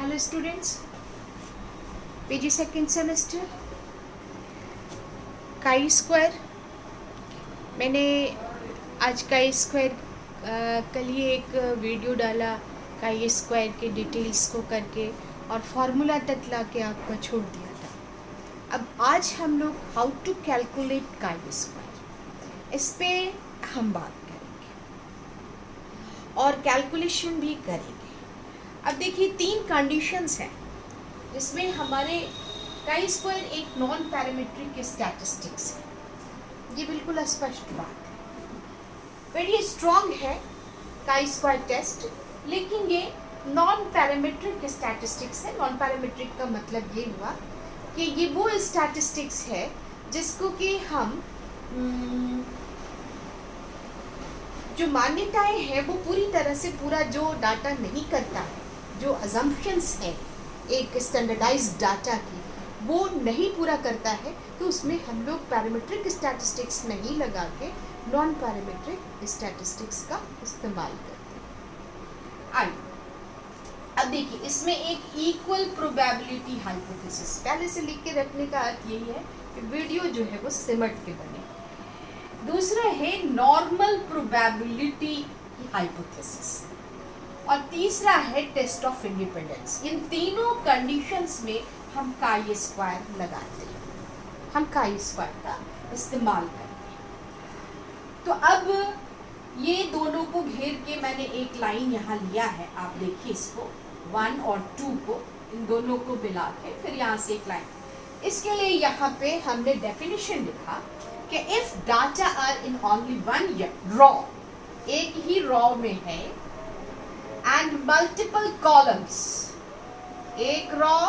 Hello students, PG second semester chi square. मैंने आज chi square कल ही एक वीडियो डाला काई स्क्वायर के डिटेल्स को करके और फार्मूला तक ला के आपको छोड़ दिया था। अब आज हम लोग how to calculate chi square इस पे हम बात करेंगे और कैलकुलेशन भी करेंगे। अब देखिए 3 कंडीशंस हैं जिसमें हमारे काई स्क्वायर एक नॉन पैरामीट्रिक स्टैटिस्टिक्स है। ये बिल्कुल स्पष्ट बात है, वेरी स्ट्रॉन्ग है काई स्क्वायर टेस्ट, लेकिन ये नॉन पैरामीट्रिक स्टैटिस्टिक्स है। नॉन पैरामीट्रिक का मतलब ये हुआ कि ये वो स्टैटिस्टिक्स है जिसको कि हम जो मान्यताएं हैं वो पूरी तरह से पूरा जो डाटा नहीं करता है, जो अजम्पशंस हैं एक स्टैंडर्डाइज्ड डाटा की वो नहीं पूरा करता है, तो उसमें हम लोग पैरामीट्रिक स्टैटिस्टिक्स नहीं लगा के नॉन पैरामीट्रिक स्टैटिस्टिक्स का इस्तेमाल करते हैं। आइए अब देखिए, इसमें एक इक्वल प्रोबेबिलिटी हाइपोथेसिस पहले से लिख के रखने का अर्थ यही है कि वीडियो जो है वो सिमट के बने। दूसरा है नॉर्मल प्रोबेबिलिटी हाइपोथेसिस और तीसरा है टेस्ट ऑफ इंडिपेंडेंस। इन तीनों कंडीशंस में हम काई स्क्वायर लगाते हैं, हम काई स्क्वायर का इस्तेमाल करते हैं। तो अब ये दोनों को घेर के मैंने एक लाइन यहाँ लिया है, आप देखिए इसको 1 और 2 को, इन दोनों को मिला के फिर यहाँ से एक लाइन। इसके लिए यहाँ पे हमने डेफिनेशन लिखा कि if data are in only one row, एक ही रॉ में है, एंड मल्टीपल कॉलम्स, एक रॉ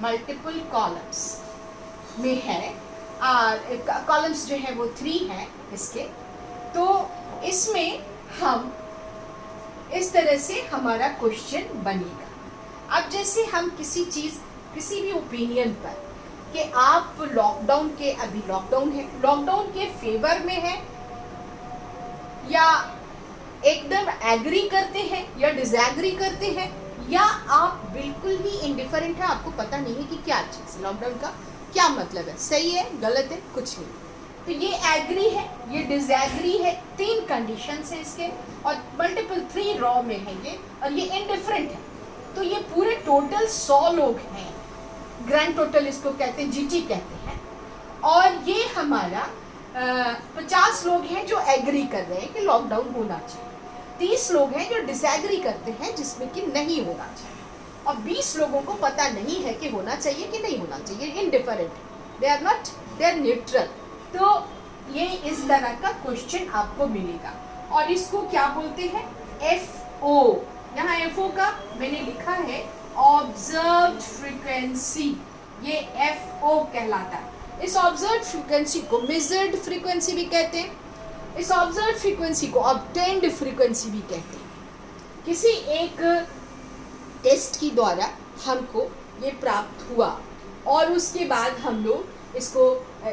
मल्टीपल कॉलम्स में है, कॉलम्स जो है वो 3 है इसके, तो इसमें हम इस तरह से हमारा क्वेश्चन बनेगा। अब जैसे हम किसी चीज़, किसी भी ओपिनियन पर कि आप लॉकडाउन के, अभी लॉकडाउन है, लॉकडाउन के फेवर में है या एकदम एग्री करते हैं या डिसएग्री करते हैं, या आप बिल्कुल ही इंडिफरेंट है, आपको पता नहीं है कि क्या चीज़ लॉकडाउन का क्या मतलब है, सही है गलत है कुछ नहीं। तो ये एग्री है, ये डिसएग्री है, 3 कंडीशंस है इसके, और मल्टीपल 3 रॉ में है ये, और ये इंडिफरेंट है। तो ये पूरे टोटल 100 लोग हैं, ग्रैंड टोटल इसको कहते हैं, जीटी कहते हैं, और ये हमारा 50 लोग हैं जो एग्री कर रहे हैं कि लॉकडाउन होना चाहिए, 30 लोग हैं जो डिसएग्री करते हैं जिसमें कि नहीं होना चाहिए, और 20 लोगों को पता नहीं है कि होना चाहिए कि नहीं होना चाहिए, indifferent, they are not, they are neutral. तो ये इस तरह का क्वेश्चन आपको मिलेगा और इसको क्या बोलते हैं, FO। यहाँ FO का मैंने लिखा है ऑब्जर्व्ड फ्रीक्वेंसी, ये FO कहलाता है। इस ऑब्जर्व्ड फ्रीक्वेंसी को मेजर्ड फ्रीक्वेंसी भी कहते हैं, इस ऑब्जर्व फ्रीक्वेंसी को ऑब्टेन्ड फ्रीक्वेंसी भी कहते हैं। किसी एक टेस्ट की द्वारा हमको ये प्राप्त हुआ और उसके बाद हम लोग इसको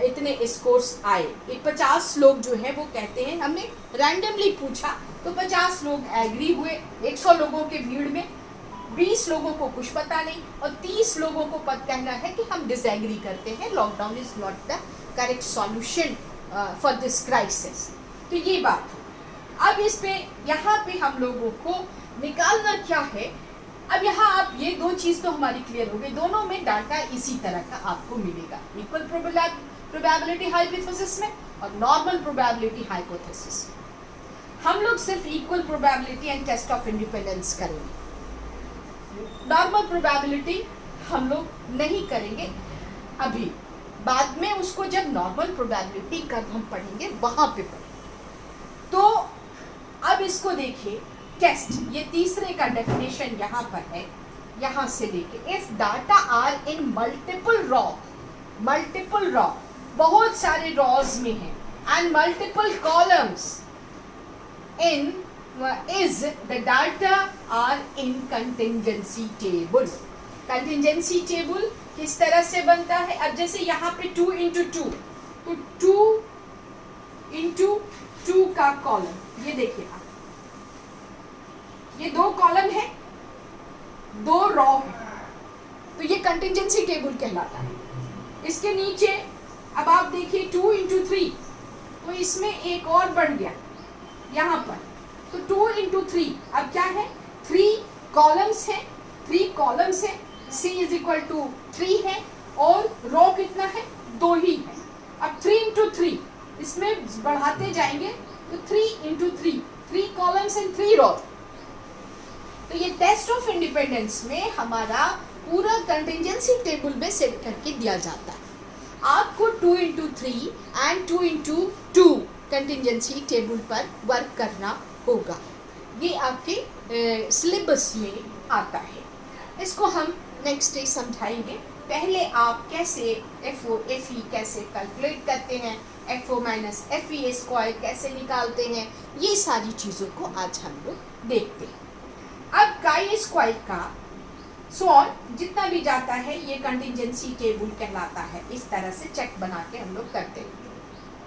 इतने स्कोर्स आए, एक 50 लोग जो है वो कहते हैं, हमने रैंडमली पूछा तो 50 लोग एग्री हुए, 100 लोगों के भीड़ में 20 लोगों को कुछ पता नहीं और 30 लोगों को कहना है कि हम डिसएग्री करते हैं, lockdown is not the correct solution for this crisis. तो ये बात है। अब इस पे यहाँ पे हम लोगों को निकालना क्या है, अब यहाँ आप ये 2 चीज़ तो हमारी क्लियर हो गई, दोनों में डाटा इसी तरह का आपको मिलेगा, इक्वल प्रोबेबिलिटी हाइपोथेसिस में और नॉर्मल प्रोबेबिलिटी हाइपोथेसिस में। हम लोग सिर्फ equal probability and test of independence करेंगे, नॉर्मल प्रोबेबिलिटी हम लोग नहीं करेंगे अभी, बाद में उसको जब नॉर्मल प्रोबेबिलिटी कर्व हम पढ़ेंगे वहाँ पे पढ़ेंगे। तो अब इसको देखिए, टेस्ट, ये तीसरे का डेफिनेशन यहाँ पर है, यहाँ से लेके if data are in multiple row, बहुत सारे रॉज में है, and multiple columns in is the data are in contingency table. Contingency table किस तरह से बनता है, अब जैसे यहाँ पे 2 into 2, तो 2 into 2 का कॉलम, ये देखिए आप, ये 2 कॉलम है, 2 रॉ है, तो ये कंटिंजेंसी टेबल कहलाता है। इसके नीचे अब आप देखिए 2 into 3, तो इसमें एक और बढ़ गया यहाँ पर, तो 2 into 3 अब क्या है, 3 कॉलम्स है, 3 कॉलम्स है, C इज इक्वल टू 3 है और रो कितना है, 2 ही है। अब 3 into 3 इसमें बढ़ाते जाएंगे तो 3 into 3, 3 कॉलम्स एंड 3 रो। तो ये टेस्ट ऑफ इंडिपेंडेंस में हमारा पूरा कंटिंजेंसी टेबल में सेट करके दिया जाता है। आपको 2 into 3 and 2 into 2 contingency table पर वर्क करना होगा। ये आपके सिलेबस में आता है। इसको हम नेक्स्ट डे समझाएंगे। पहले आप कैसे FO FE कैसे कैलकुलेट करते हैं, FO माइनस FE स्क्वायर कैसे निकालते हैं, ये सारी चीज़ों को आज हम लोग देखते हैं। अब काई स्क्वायर का सॉल्व जितना भी जाता है ये कंटिंजेंसी टेबल कहलाता है। इस तरह से चेक बना के हम लोग करते हैं।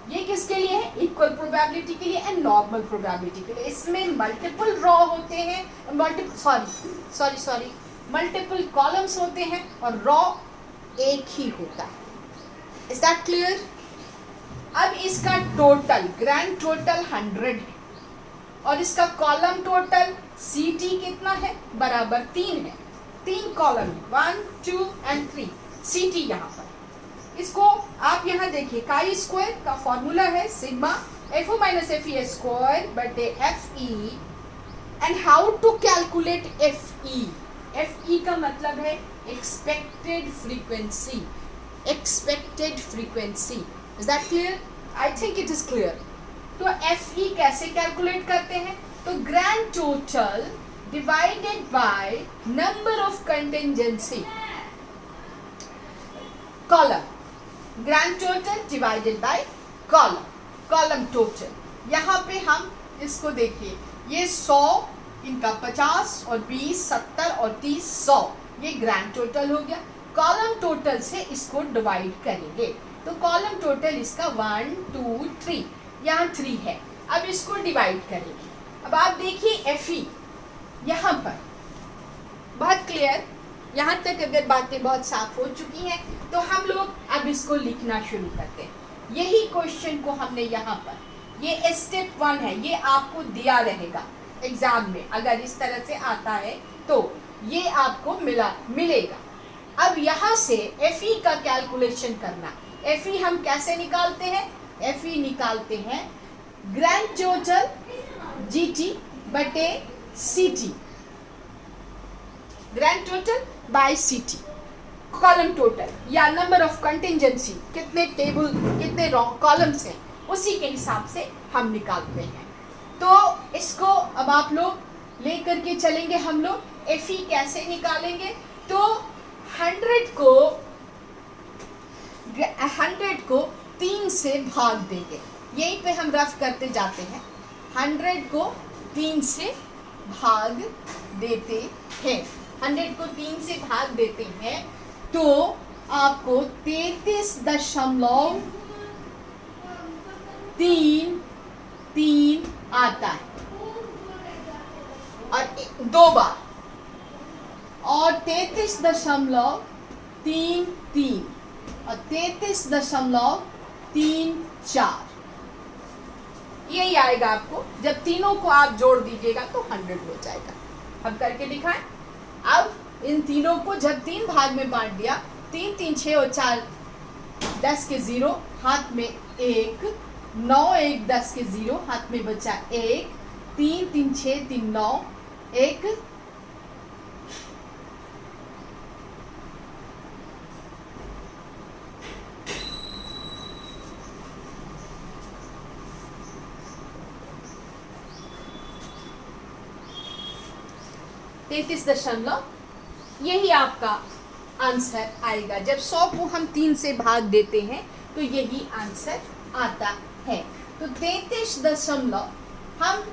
ये किसके लिए है, इक्वल प्रोबेबिलिटी के लिए एंड नॉर्मल प्रोबेबिलिटी के लिए। इसमें मल्टीपल रॉ होते हैं, मल्टीपल कॉलम्स होते हैं और रॉ एक ही होता है। Is that clear? अब इसका टोटल ग्रैंड टोटल 100 है और इसका कॉलम टोटल CT कितना है, बराबर 3 है। 3 कॉलम 1 2 एंड 3 CT यहाँ पर। इसको आप यहाँ देखिए, काई स्क्वायर का फॉर्मूला है sigma FO minus FE square बटे FE। And how to calculate FE? FE का मतलब है expected frequency, expected frequency. Is that clear? I think it is clear. तो FE कैसे कैलकुलेट करते हैं, तो grand total divided by number of contingency column, grand total divided by column total। यहाँ पे हम इसको देखिए, ये 100, इनका 50 और 20 70 और 30 100, ये ग्रैंड टोटल हो गया। कॉलम टोटल से इसको डिवाइड करेंगे तो कॉलम टोटल इसका 1 2 3, यहाँ 3 है। अब इसको डिवाइड करेंगे। अब आप देखिए FE यहाँ पर बहुत क्लियर, यहाँ तक अगर बातें बहुत साफ हो चुकी हैं तो हम लोग अब इसको लिखना शुरू करते हैं। यही क्वेश्चन को हमने यहाँ पर, ये स्टेप 1 है, ये आपको दिया रहेगा एग्जाम में। अगर इस तरह से आता है तो ये आपको मिलेगा। अब यहाँ से FE का कैलकुलेशन करना। FE हम कैसे निकालते हैं, FE निकालते हैं ग्रैंड टोटल GT बटे CT, grand total by CT। Column total या नंबर ऑफ कंटिंजेंसी, कितने टेबल कितने कॉलम्स हैं, उसी के हिसाब से हम निकालते हैं। तो इसको अब आप लोग लेकर के चलेंगे। हम लोग FE कैसे निकालेंगे, तो 100 को 3 से भाग देंगे। यहीं पे हम रफ करते जाते हैं। 100 को 3 से भाग देते हैं, 100 को 3 से भाग देते हैं तो आपको 33.33 आता है और 2 बार, और 33.33 और 33.34 यही आएगा आपको। जब तीनों को आप जोड़ दीजिएगा तो 100 हो जाएगा। हम करके दिखाएं। अब इन तीनों को जब 3 भाग में बांट दिया, 3 3 6 और 4 10 के 0, हाथ में 1, 9 1 10 के 0, हाथ में बचा 1, 3 3 6 3 9 1, 33 यही आपका आंसर आएगा। जब 100 को हम 3 से भाग देते हैं तो यही आंसर आता है। तो 33 हम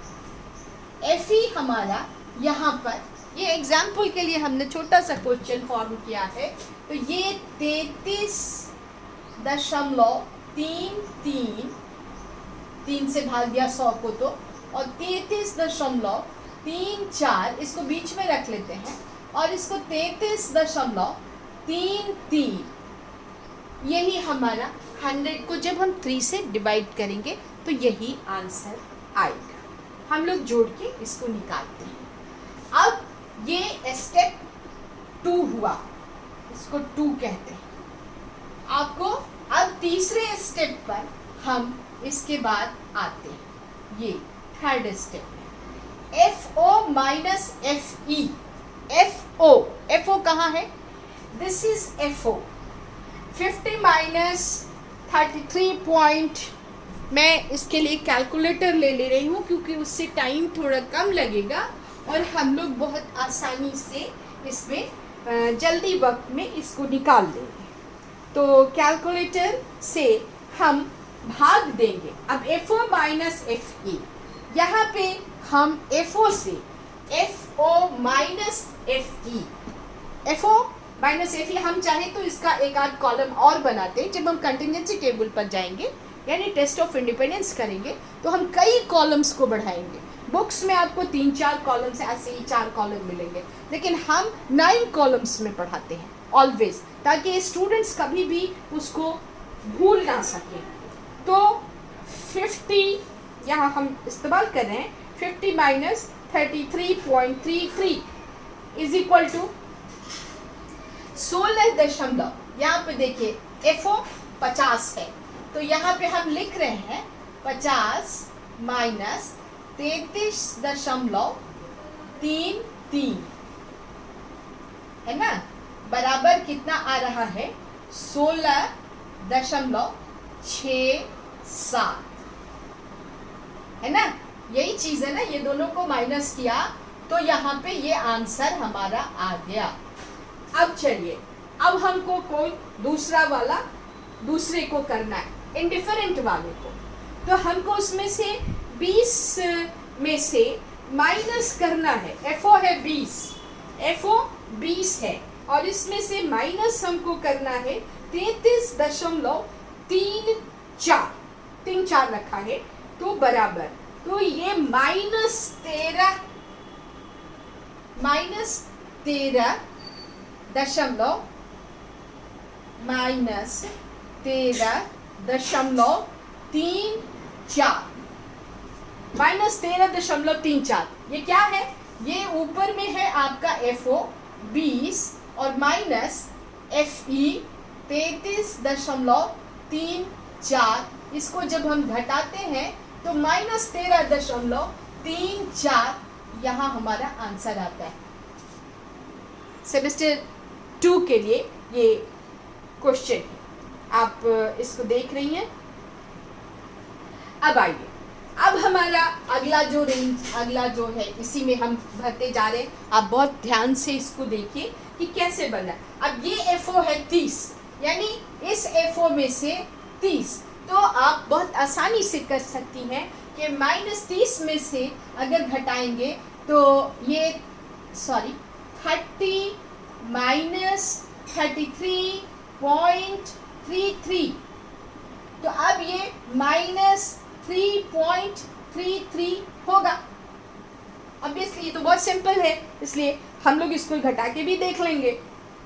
FE हमारा यहाँ पर, ये एग्जाम्पल के लिए हमने छोटा सा क्वेश्चन फॉर्म किया है। तो ये 33.33 से भाग दिया 100 को तो, और 33.34 इसको बीच में रख लेते हैं और इसको 33.34 3 3, यही हमारा 100 को जब हम 3 से डिवाइड करेंगे तो यही आंसर आएगा। हम लोग जोड़ के इसको निकालते हैं। अब ये स्टेप 2 हुआ, इसको 2 कहते हैं। आपको अब तीसरे स्टेप पर हम इसके बाद आते हैं, ये थर्ड स्टेप है, FO माइनस FE। FO कहाँ है? This is FO। 50 minus 33 point, मैं इसके लिए कैलकुलेटर ले रही हूँ क्योंकि उससे टाइम थोड़ा कम लगेगा और हम लोग बहुत आसानी से इसमें जल्दी वक्त में इसको निकाल देंगे। तो कैलकुलेटर से हम भाग देंगे। अब FO माइनस FE, यहाँ पे हम FO से FO minus FE, FO minus FE हम चाहे तो इसका एक आध कॉलम और बनाते हैं। जब हम कंटिजेंसी टेबल पर जाएंगे यानी टेस्ट ऑफ इंडिपेंडेंस करेंगे तो हम कई कॉलम्स को बढ़ाएंगे। बुक्स में आपको 3-4 कॉलम्स ऐसे ही 4 कॉलम मिलेंगे, लेकिन हम 9 कॉलम्स में पढ़ाते हैं ऑलवेज, ताकि स्टूडेंट्स कभी भी उसको भूल ना सकें। तो 50 यहाँ हम इस्तेमाल कर रहे हैं, 50 माइनस 33.33 इज इक्वल टू 16 यहाँ पे देखिए FO 50 है, तो यहाँ पे हम लिख रहे हैं 50 माइनस 33.33 है ना, बराबर कितना आ रहा है? 16.67 है ना। यही चीज है ना, ये दोनों को माइनस किया तो यहाँ पे ये आंसर हमारा आ गया। अब चलिए, अब हमको कोई दूसरे को करना है, इंडिफरेंट वाले को। तो हमको उसमें से 20 में से माइनस करना है। FO है 20, FO 20 है और इसमें से माइनस हमको करना है 33.34 रखा है, तो बराबर, तो ये -13 -13.34 ये क्या है? ये ऊपर में है आपका FO 20 और माइनस FE 33.34। इसको जब हम घटाते हैं तो -13.34 यहाँ हमारा आंसर आता है। सेमेस्टर 2 के लिए ये क्वेश्चन आप इसको देख रही हैं। अब आइए, अब हमारा अगला जो है इसी में हम भरते जा रहे हैं। आप बहुत ध्यान से इसको देखिए कि कैसे बना। अब ये FO है 30, यानी इस FO में से 30, तो आप बहुत आसानी से कर सकती हैं कि -30 में से अगर घटाएंगे तो ये 30 माइनस 33.33, तो अब ये -3.33 होगा। अब इसलिए तो बहुत सिंपल है, इसलिए हम लोग इसको घटा के भी देख लेंगे,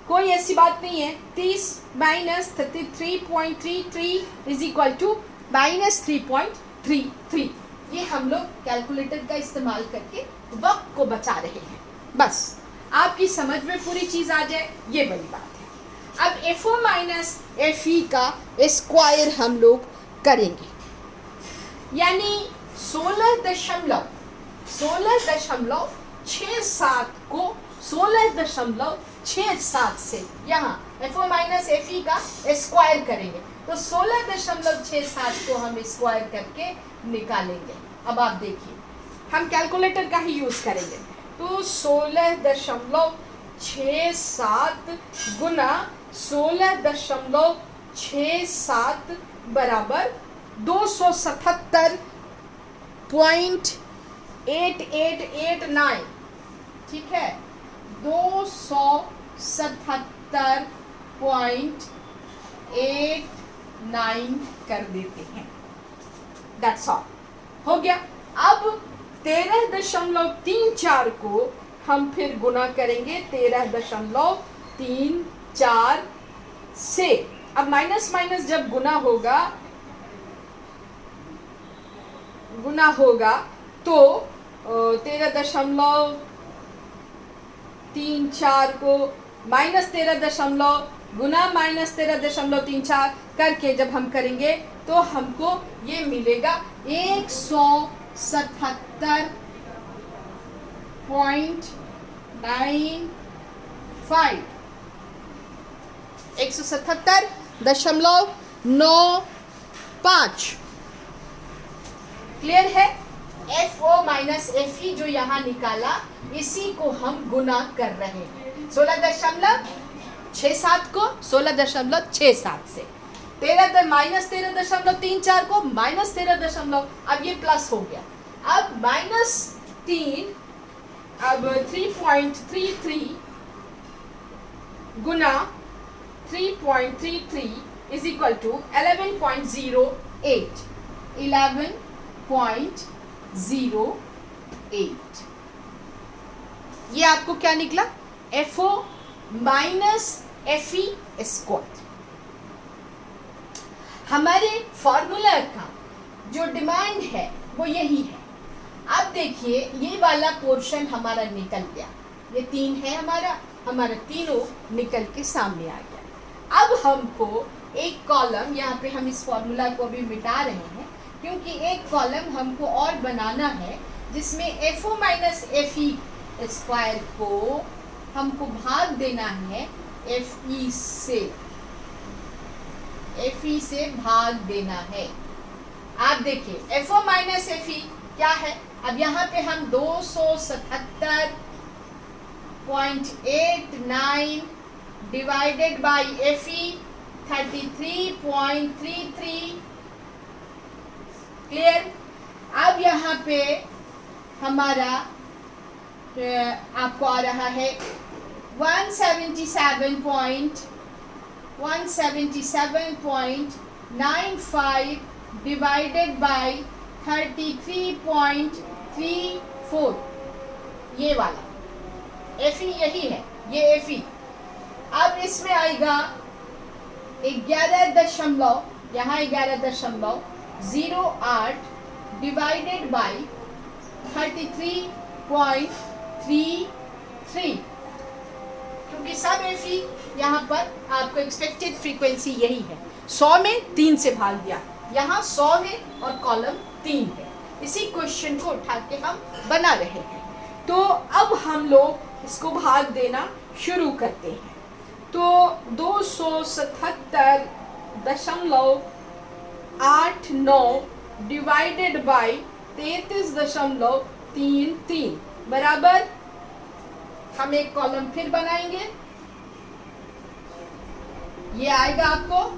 कोई ऐसी बात नहीं है। 30 माइनस 33.33 इज इक्वल टू -3.33। ये हम लोग कैलकुलेटर का इस्तेमाल करके वक्त को बचा रहे हैं। बस आपकी समझ में पूरी चीज़ आ जाए, ये बड़ी बात है। अब FO माइनस FE का स्क्वायर हम लोग करेंगे, यानी 16.67 को 16.67 से यहाँ FO माइनस FE का स्क्वायर करेंगे, तो 16.67 को हम स्क्वायर करके निकालेंगे। अब आप देखिए, हम कैलकुलेटर का ही यूज करेंगे, तो 16.67 गुना 16.67 बराबर 277.8889, ठीक है, 277.89 कर देते हैं। दैट्स ऑल, हो गया। अब 13.34 को हम फिर गुना करेंगे 13.34 4 से। अब माइनस माइनस जब गुना होगा तो 13.34 को -13 गुना -13.34 करके जब हम करेंगे तो हमको ये मिलेगा 177.95 177.95। क्लियर है? FO माइनस FE जो यहाँ निकाला इसी को हम गुना कर रहे हैं 16.67 को 16.67 से, -13.34 को -13, अब ये प्लस हो गया, अब -3, अब 3.33 गुना 3.33 इज इक्वल टू 11.08 11.08। ये आपको क्या निकला? FO minus FE square. हमारे फॉर्मूला का जो डिमांड है वो यही है। अब देखिए ये वाला पोर्शन हमारा निकल गया, ये 3 है हमारा तीनों निकल के सामने आ गया। अब हमको एक कॉलम, यहाँ पे हम इस फॉर्मूला को भी मिटा रहे हैं क्योंकि एक कॉलम हमको और बनाना है जिसमें FO माइनस FE स्क्वायर को हमको भाग देना है FE से भाग देना है। आप देखिए FO माइनस FE क्या है? अब यहाँ पे हम 277.89 डिवाइडेड बाई FE 33.33। क्लियर? अब यहाँ पे हमारा आपको आ रहा है 177.95 डिवाइडेड बाई 33.34, ये वाला FE यही है, ये FE। अब इसमें आएगा 11 यहाँ 11.08 डिवाइडेड बाई 33.33, क्योंकि सब FE यहाँ पर आपको एक्सपेक्टेड फ्रीक्वेंसी यही है। 100 में 3 से भाग दिया, यहाँ 100 में और कॉलम 3 है। इसी क्वेश्चन को उठा के हम बना रहे हैं। तो अब हम लोग इसको भाग देना शुरू करते हैं। तो 277.89 डिवाइडेड बाई 33.33 बराबर, हम एक कॉलम फिर बनाएंगे। ये आएगा आपको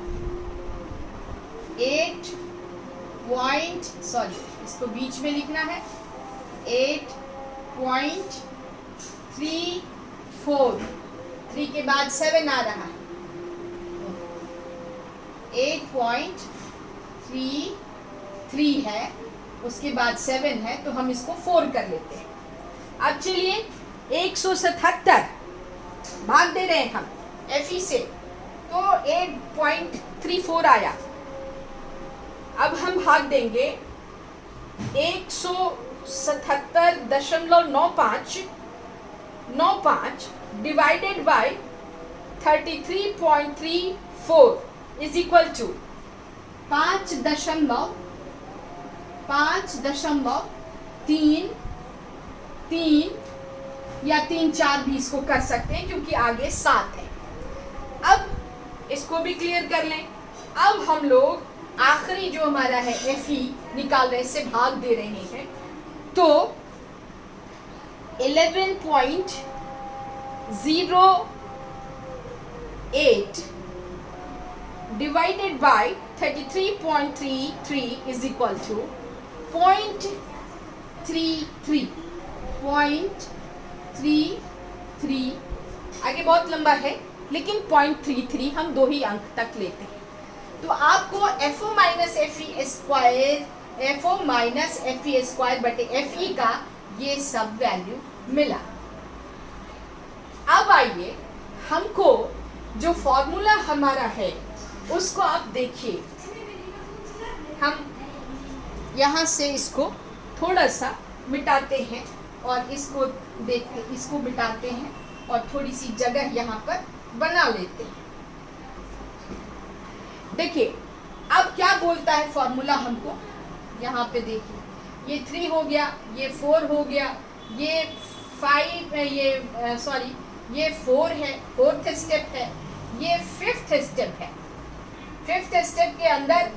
इसको बीच में लिखना है 8.34, 3 के बाद 7 आ रहा है, 8.33 है, उसके बाद 7 है, तो हम इसको 4 कर लेते हैं। अब चलिए 177 भाग दे रहे हैं हम FE से, तो 8.34 आया। अब हम भाग देंगे 177.95 divided by 33.34 is equal to 5.33 या 3-4 भी इसको कर सकते हैं क्योंकि आगे 7 है। अब इसको भी क्लियर कर लें। अब हम लोग आखिरी जो हमारा है FE निकाल रहे, इससे भाग दे रहे हैं, तो 11.08 divided by 33.33 is equal to 0.33 आगे बहुत लंबा है लेकिन 0.33 हम 2 ही अंक तक लेते हैं। तो आपको FO माइनस FE स्क्वायर बटे FE का ये सब वैल्यू मिला। अब आइए हमको जो फॉर्मूला हमारा है उसको आप देखिए, हम यहाँ से इसको थोड़ा सा मिटाते हैं और इसको देखते, इसको मिटाते हैं और थोड़ी सी जगह यहाँ पर बना लेते हैं। देखिए अब क्या बोलता है फॉर्मूला हमको, यहाँ पे देखिए, ये 3 हो गया, ये 4 हो गया, ये 5, ये 4 है, 4th स्टेप है, ये 5th स्टेप है। 5th स्टेप के अंदर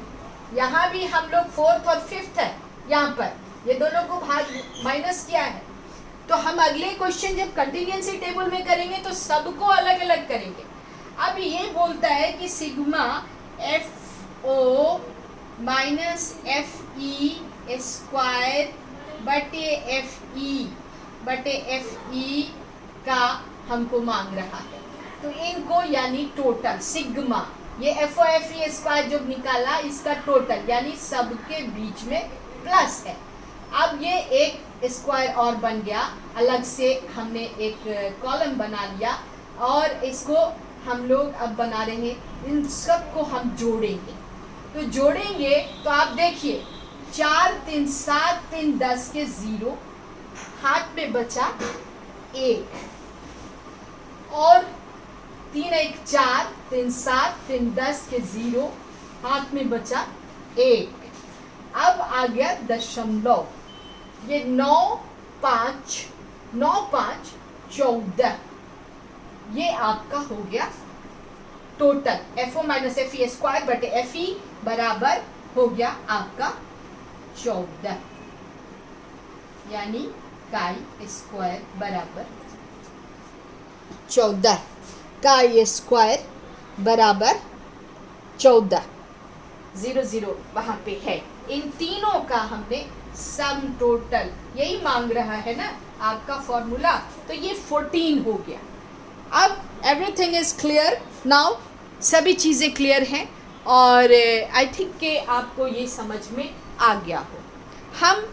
यहाँ भी हम लोग 4th और 5th है, यहाँ पर ये दोनों को भाग माइनस किया है। तो हम अगले क्वेश्चन जब कंटीन्यूएंसी टेबल में करेंगे तो सबको अलग अलग करेंगे। अब ये बोलता है कि sigma FO minus FE square बटे FE का हमको मांग रहा है। तो इनको यानी टोटल सिग्मा, ये FO FE स्क्वायर जो निकाला इसका टोटल यानी सबके बीच में प्लस है। अब ये एक स्क्वायर और बन गया, अलग से हमने एक कॉलम बना लिया और इसको हम लोग अब बना रहे हैं, इन सब को हम जोड़ेंगे। तो जोड़ेंगे तो आप देखिए 4 3 7 3 10 के 0, हाथ में बचा 1 और 3 1 4 3 7 3 10 के 0, हाथ में बचा 1। अब आ गया दशमलव, ये 9 5 14, ये आपका हो गया total FO minus FE square बटे FE बराबर हो गया आपका 14, यानी काई स्क्वायर बराबर 14, काई स्क्वायर बराबर 14, 0 0 वहां पे है। इन तीनों का हमने सम टोटल यही मांग रहा है ना आपका फॉर्मूला, तो ये 14 हो गया। अब एवरीथिंग इज क्लियर नाउ, सभी चीज़ें क्लियर हैं और आई थिंक कि आपको ये समझ में आ गया हो। हम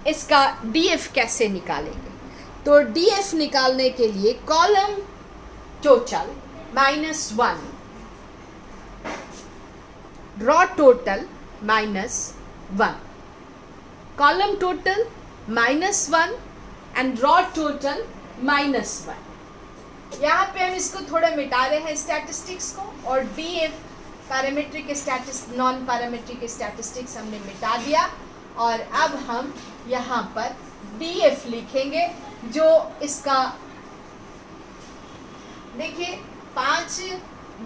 इसका DF कैसे निकालेंगे, तो DF निकालने के लिए column total -1, raw total -1, column total -1 and raw total -1। यहाँ पे हम इसको थोड़ा मिटा रहे हैं स्टैटिस्टिक्स को, और DF parametric statistics, non parametric statistics हमने मिटा दिया और अब हम यहाँ पर DF लिखेंगे, जो इसका देखिए 5,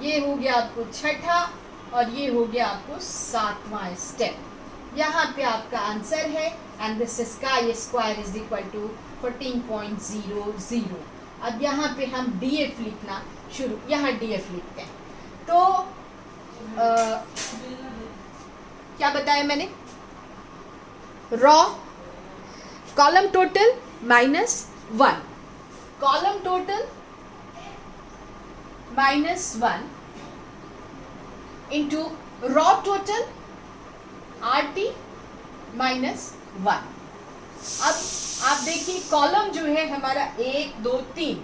ये हो गया आपको 6ठा और ये हो गया आपको 7वां स्टेप। यहाँ पे आपका आंसर है and this is chi square is equal to 14.00। अब यहाँ पे हम DF लिखना शुरू, यहाँ DF लिखते हैं। तो क्या बताया मैंने, raw column total -1, column total -1 into raw total RT -1। अब आप देखिए कॉलम जो है हमारा 1 2 3,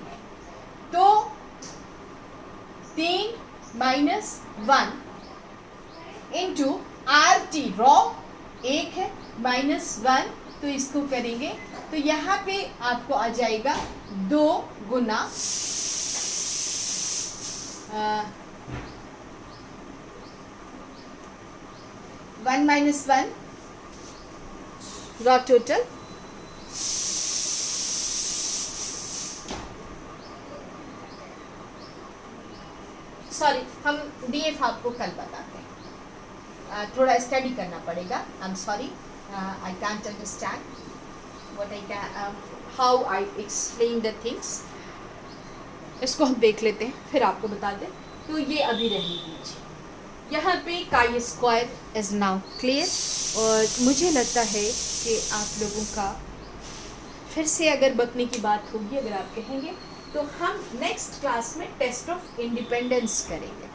तो 3 -1 इंटू RT, रॉ 1 है -1, तो इसको करेंगे तो यहाँ पे आपको आ जाएगा 2 गुना 1 -1 रॉ टोटल सॉरी, हम DF आपको कल बताते हैं, थोड़ा स्टडी करना पड़ेगा। I am sorry, I can't understand what I can, how I explain the things. इसको हम देख लेते हैं फिर आपको बता दें। तो ये अभी रहने दीजिए। यहाँ पे काई स्क्वायर इज नाउ क्लियर, और मुझे लगता है कि आप लोगों का फिर से अगर बकने की बात होगी, अगर आप कहेंगे, तो हम नेक्स्ट क्लास में टेस्ट ऑफ इंडिपेंडेंस करेंगे,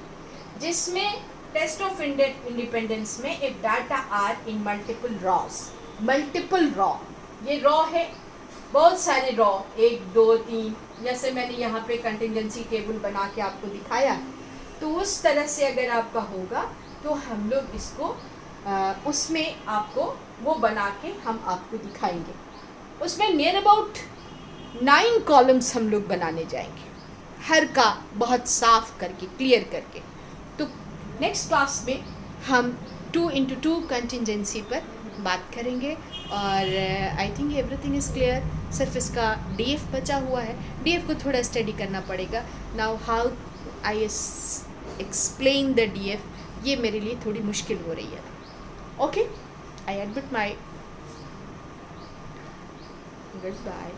जिसमें टेस्ट ऑफ इंडिपेंडेंस में if data are in multiple row, ये रॉ है बहुत सारे रॉ 1 2 3 जैसे मैंने यहाँ पे कंटिजेंसी टेबल बना के आपको दिखाया, तो उस तरह से अगर आपका होगा तो हम लोग इसको उसमें आपको वो बना के हम आपको दिखाएंगे। उसमें नियर अबाउट 9 कॉलम्स हम लोग बनाने जाएंगे, हर का बहुत साफ करके क्लियर करके। तो नेक्स्ट क्लास में हम 2x2 कंटिजेंसी पर बात करेंगे और I think everything is clear. सिर्फ इसका डीएफ बचा हुआ है, डीएफ को थोड़ा स्टडी करना पड़ेगा। Now how I explain the DF, ये मेरे लिए थोड़ी मुश्किल हो रही है। Okay, I admit my good bye.